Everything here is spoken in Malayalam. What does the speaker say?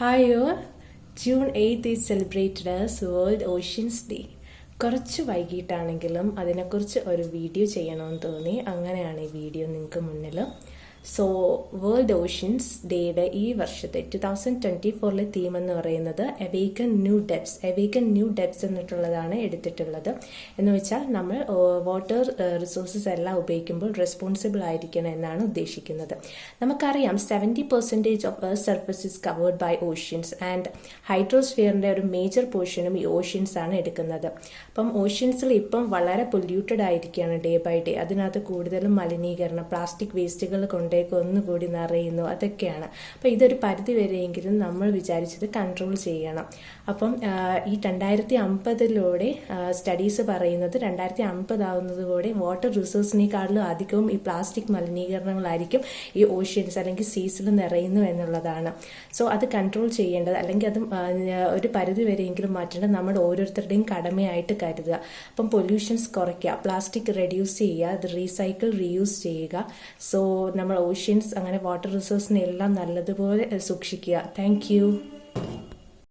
Hi all. June 8th is celebrated as World Oceans Day. കുറച്ച് വൈകിട്ടാണെങ്കിലും അതിനെക്കുറിച്ച് ഒരു വീഡിയോ ചെയ്യണമെന്ന് തോന്നി. അങ്ങനെയാണ് ഈ വീഡിയോ നിങ്ങൾക്ക് മുന്നിൽ. സോ വേൾഡ് ഓഷ്യൻസ് ഡേയുടെ ഈ വർഷത്തെ 2024 തീം എന്ന് പറയുന്നത് അവേക്കൻ ന്യൂ ഡെപ്സ് എന്നിട്ടുള്ളതാണ് എടുത്തിട്ടുള്ളത്. എന്ന് വെച്ചാൽ നമ്മൾ വാട്ടർ റിസോഴ്സസ് എല്ലാം ഉപയോഗിക്കുമ്പോൾ റെസ്പോൺസിബിൾ ആയിരിക്കണം എന്നാണ് ഉദ്ദേശിക്കുന്നത്. നമുക്കറിയാം 70% of earth surface is covered by oceans and ഹൈഡ്രോസ്ഫിയറിന്റെ ഒരു മേജർ പോർഷനും ഈ ഓഷ്യൻസ് ആണ് എടുക്കുന്നത്. അപ്പം ഓഷ്യൻസിൽ ഇപ്പം വളരെ പൊല്യൂട്ടഡ് ആയിരിക്കുകയാണ് ഡേ ബൈ ഡേ. അതിനകത്ത് കൂടുതലും മലിനീകരണം, പ്ലാസ്റ്റിക് വേസ്റ്റുകൾ ഒന്നുകൂടി നിറയുന്നു, അതൊക്കെയാണ്. അപ്പം ഇതൊരു പരിധി വരെയെങ്കിലും നമ്മൾ വിചാരിച്ചത് കൺട്രോൾ ചെയ്യണം. അപ്പം ഈ 2050 സ്റ്റഡീസ് പറയുന്നത് 2050 ആവുന്നതോടെ വാട്ടർ റിസോഴ്സിനേക്കാളും അധികവും ഈ പ്ലാസ്റ്റിക് മലിനീകരണങ്ങളായിരിക്കും ഈ ഓഷ്യൻസ് അല്ലെങ്കിൽ സീസിൽ നിറയുന്നു എന്നുള്ളതാണ്. സോ അത് കൺട്രോൾ ചെയ്യേണ്ടത്, അല്ലെങ്കിൽ അത് ഒരു പരിധി വരെയെങ്കിലും മാറ്റേണ്ടത് നമ്മുടെ ഓരോരുത്തരുടെയും കടമയായിട്ട് കരുതുക. അപ്പം പൊല്യൂഷൻസ് കുറയ്ക്കുക, പ്ലാസ്റ്റിക് റെഡ്യൂസ് ചെയ്യുക, അത് റീസൈക്കിൾ റീയൂസ് ചെയ്യുക. സോ നമ്മൾ ഓഷ്യൻസ് അങ്ങനെ വാട്ടർ റിസോഴ്സിനെ എല്ലാം നല്ലതുപോലെ സൂക്ഷിക്കുക. Thank you.